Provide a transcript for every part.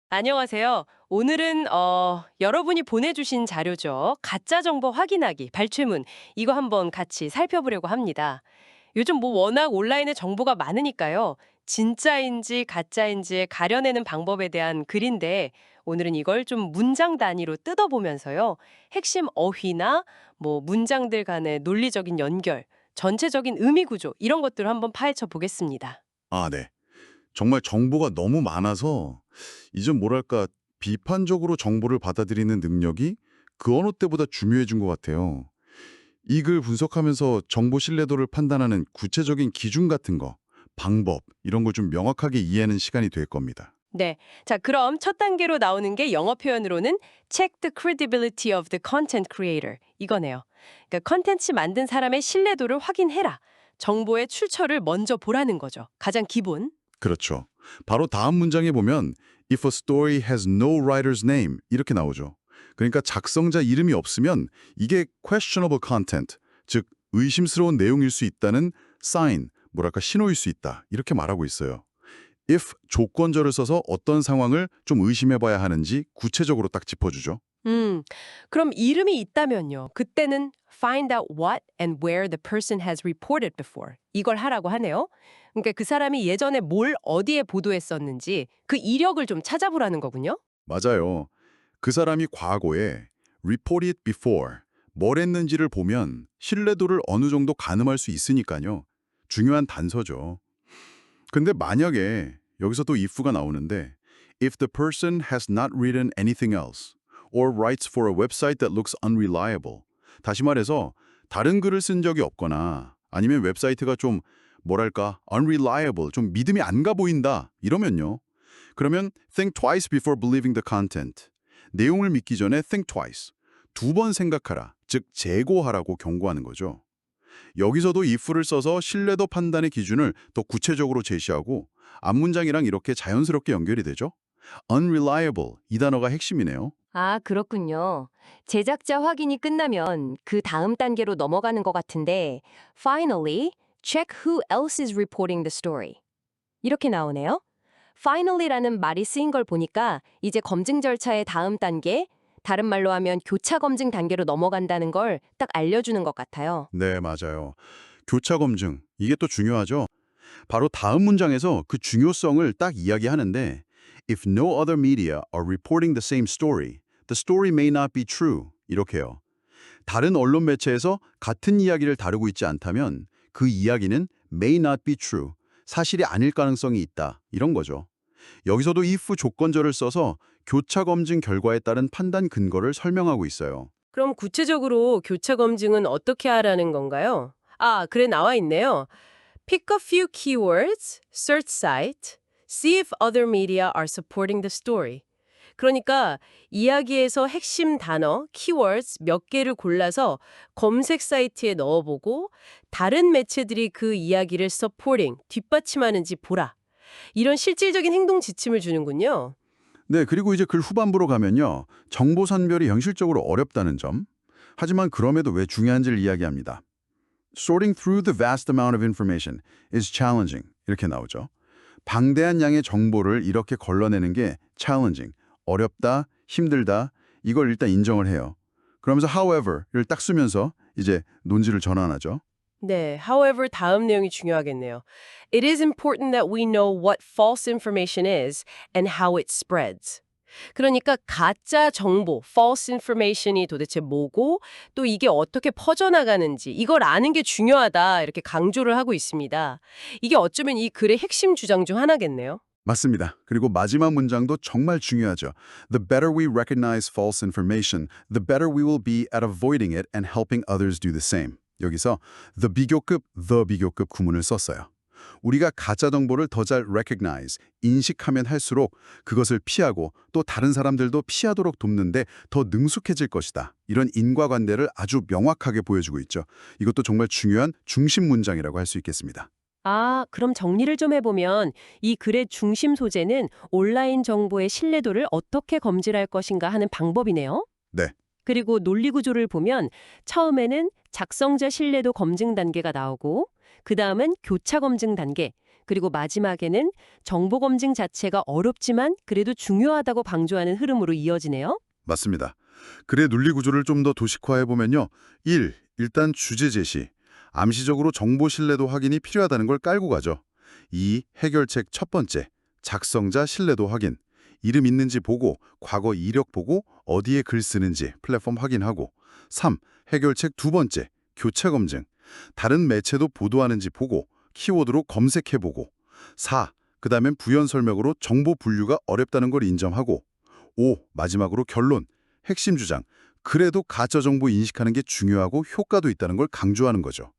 안녕하세요. 오늘은 여러분이 보내주신 자료죠. 가짜 정보 확인하기, 발췌문. 이거 한번 같이 살펴보려고 합니다. 요즘 뭐 워낙 온라인에 정보가 많으니까요. 진짜인지 가짜인지 가려내는 방법에 대한 글인데 오늘은 이걸 좀 문장 단위로 뜯어보면서요. 핵심 어휘나 뭐 문장들 간의 논리적인 연결, 전체적인 의미 구조 이런 것들을 한번 파헤쳐 보겠습니다. 아, 네. 정말 정보가 너무 많아서 이제 뭐랄까 비판적으로 정보를 받아들이는 능력이 그 어느 때보다 중요해진 것 같아요. 이 글 분석하면서 정보 신뢰도를 판단하는 구체적인 기준 같은 거, 방법 이런 걸 좀 명확하게 이해하는 시간이 될 겁니다. 네. 자, 그럼 첫 단계로 나오는 게 영어 표현으로는 check the credibility of the content creator 이거네요. 그러니까 컨텐츠 만든 사람의 신뢰도를 확인해라. 정보의 출처를 먼저 보라는 거죠. 가장 기본. 그렇죠. 바로 다음 문장에 보면 If a story has no writer's name 이렇게 나오죠. 그러니까 작성자 이름이 없으면 이게 questionable content, 즉 의심스러운 내용일 수 있다는 sign, 뭐랄까 신호일 수 있다 이렇게 말하고 있어요. if 조건절을 써서 어떤 상황을 좀 의심해봐야 하는지 구체적으로 딱 짚어주죠. 음. 그럼 이름이 있다면요. 그때는 find out what and where the person has reported before. 이걸 하라고 하네요. 그러니까 그 사람이 예전에 뭘 어디에 보도했었는지 그 이력을 좀 찾아보라는 거군요. 맞아요. 그 사람이 과거에 reported before 뭘 했는지를 보면 신뢰도를 어느 정도 가늠할 수 있으니까요. 중요한 단서죠. 근데 만약에 여기서 또 if가 나오는데 if the person has not written anything else or writes for a website that looks unreliable 다시 말해서 다른 글을 쓴 적이 없거나 아니면 웹사이트가 좀 뭐랄까 unreliable 좀 믿음이 안 가 보인다 이러면요. 그러면 think twice before believing the content. 내용을 믿기 전에 think twice. 두 번 생각하라. 즉 재고하라고 경고하는 거죠. 여기서도 if를 써서 신뢰도 판단의 기준을 더 구체적으로 제시하고 앞문장이랑 이렇게 자연스럽게 연결이 되죠. unreliable 이 단어가 핵심이네요. 아, 그렇군요. 제작자 확인이 끝나면 그 다음 단계로 넘어가는 것 같은데, finally, check who else is reporting the story. 이렇게 나오네요. finally라는 말이 쓰인 걸 보니까 이제 검증 절차의 다음 단계, 다른 말로 하면 교차 검증 단계로 넘어간다는 걸 딱 알려주는 것 같아요. 네, 맞아요. 교차 검증 이게 또 중요하죠. 바로 다음 문장에서 그 중요성을 딱 이야기하는데 If no other media are reporting the same story, the story may not be true. 이렇게요. 다른 언론 매체에서 같은 이야기를 다루고 있지 않다면 그 이야기는 may not be true. 사실이 아닐 가능성이 있다. 이런 거죠. 여기서도 if 조건절을 써서 교차 검증 결과에 따른 판단 근거를 설명하고 있어요. 그럼 구체적으로 교차 검증은 어떻게 하라는 건가요? 아, 그래 나와 있네요. Pick a few keywords, search site, see if other media are supporting the story. 그러니까 이야기에서 핵심 단어, keywords 몇 개를 골라서 검색 사이트에 넣어보고 다른 매체들이 그 이야기를 supporting, 뒷받침하는지 보라. 이런 실질적인 행동 지침을 주는군요. 네, 그리고 이제 글 후반부로 가면요. 정보 선별이 현실적으로 어렵다는 점. 하지만 그럼에도 왜 중요한지를 이야기합니다. Sorting through the vast amount of information is challenging. 이렇게 나오죠. 방대한 양의 정보를 이렇게 걸러내는 게 challenging. 어렵다, 힘들다. 이걸 일단 인정을 해요. 그러면서 however를 딱 쓰면서 이제 논지를 전환하죠. 네, however 다음 내용이 중요하겠네요. It is important that we know what false information is and how it spreads. 그러니까 가짜 정보, false information이 도대체 뭐고 또 이게 어떻게 퍼져나가는지 이걸 아는 게 중요하다 이렇게 강조를 하고 있습니다. 이게 어쩌면 이 글의 핵심 주장 중 하나겠네요. 맞습니다. 그리고 마지막 문장도 정말 중요하죠. The better we recognize false information, the better we will be at avoiding it and helping others do the same. 여기서 the 비교급 구문을 썼어요. 우리가 가짜 정보를 더 잘 recognize, 인식하면 할수록 그것을 피하고 또 다른 사람들도 피하도록 돕는데 더 능숙해질 것이다. 이런 인과관계를 아주 명확하게 보여주고 있죠. 이것도 정말 중요한 중심 문장이라고 할 수 있겠습니다. 아, 그럼 정리를 좀 해보면 이 글의 중심 소재는 온라인 정보의 신뢰도를 어떻게 검증할 것인가 하는 방법이네요. 네. 그리고 논리 구조를 보면 처음에는 작성자 신뢰도 검증 단계가 나오고 그 다음은 교차 검증 단계, 그리고 마지막에는 정보 검증 자체가 어렵지만 그래도 중요하다고 강조하는 흐름으로 이어지네요. 맞습니다. 글의 논리 구조를 좀 더 도식화해보면요. 1. 일단 주제 제시. 암시적으로 정보 신뢰도 확인이 필요하다는 걸 깔고 가죠. 2. 해결책 첫 번째. 작성자 신뢰도 확인. 이름 있는지 보고, 과거 이력 보고, 어디에 글 쓰는지 플랫폼 확인하고. 3. 해결책 두 번째. 교차 검증. 다른 매체도 보도하는지 보고, 키워드로 검색해보고. 4. 그다음엔 부연 설명으로 정보 분류가 어렵다는 걸 인정하고. 5. 마지막으로 결론. 핵심 주장. 그래도 가짜 정보 인식하는 게 중요하고 효과도 있다는 걸 강조하는 거죠.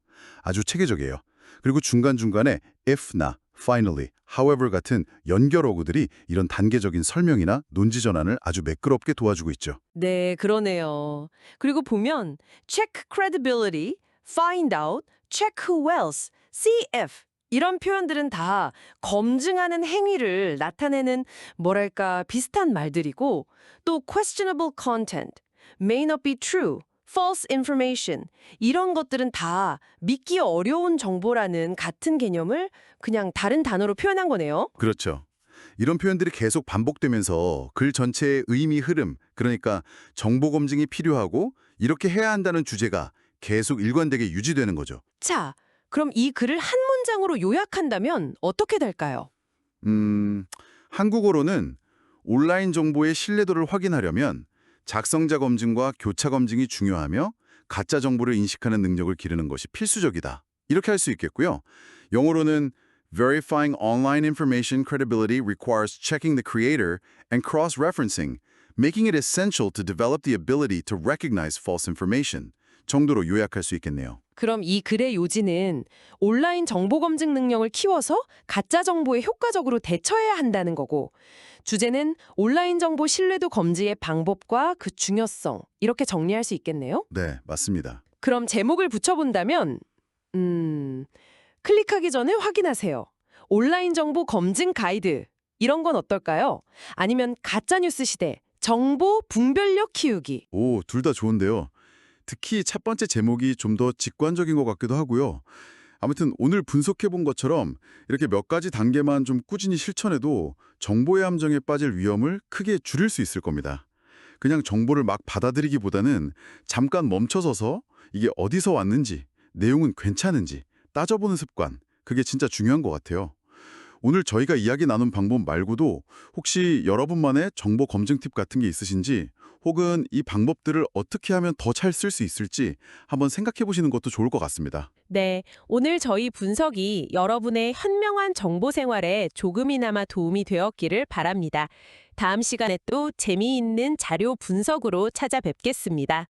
아주 체계적이에요. 그리고 중간중간에 if나, finally, however 같은 연결 어구들이 이런 단계적인 설명이나 논지 전환을 아주 매끄럽게 도와주고 있죠. 네, 그러네요. 그리고 보면 check credibility, find out, check who else, CF 이런 표현들은 다 검증하는 행위를 나타내는 뭐랄까 비슷한 말들이고 또 questionable content, may not be true, false information 이런 것들은 다 믿기 어려운 정보라는 같은 개념을 그냥 다른 단어로 표현한 거네요. 그렇죠. 이런 표현들이 계속 반복되면서 글 전체의 의미 흐름, 그러니까 정보 검증이 필요하고 이렇게 해야 한다는 주제가 계속 일관되게 유지되는 거죠. 자, 그럼 이 글을 한 문장으로 요약한다면 어떻게 될까요? 한국어로는 온라인 정보의 신뢰도를 확인하려면 작성자 검증과 교차 검증이 중요하며 가짜 정보를 인식하는 능력을 기르는 것이 필수적이다. 이렇게 할 수 있겠고요. 영어로는 Verifying online information credibility requires checking the creator and cross-referencing, making it essential to develop the ability to recognize false information 정도로 요약할 수 있겠네요. 그럼 이 글의 요지는 온라인 정보 검증 능력을 키워서 가짜 정보에 효과적으로 대처해야 한다는 거고, 주제는 온라인 정보 신뢰도 검증의 방법과 그 중요성, 이렇게 정리할 수 있겠네요. 네, 맞습니다. 그럼 제목을 붙여본다면, 클릭하기 전에 확인하세요. 온라인 정보 검증 가이드, 이런 건 어떨까요? 아니면 가짜뉴스 시대, 정보 분별력 키우기. 오, 둘 다 좋은데요. 특히 첫 번째 제목이 좀 더 직관적인 것 같기도 하고요. 아무튼 오늘 분석해본 것처럼 이렇게 몇 가지 단계만 좀 꾸준히 실천해도 정보의 함정에 빠질 위험을 크게 줄일 수 있을 겁니다. 그냥 정보를 막 받아들이기보다는 잠깐 멈춰서서 이게 어디서 왔는지, 내용은 괜찮은지 따져보는 습관, 그게 진짜 중요한 것 같아요. 오늘 저희가 이야기 나눈 방법 말고도 혹시 여러분만의 정보 검증 팁 같은 게 있으신지 혹은 이 방법들을 어떻게 하면 더 잘 쓸 수 있을지 한번 생각해 보시는 것도 좋을 것 같습니다. 네, 오늘 저희 분석이 여러분의 현명한 정보 생활에 조금이나마 도움이 되었기를 바랍니다. 다음 시간에 또 재미있는 자료 분석으로 찾아뵙겠습니다.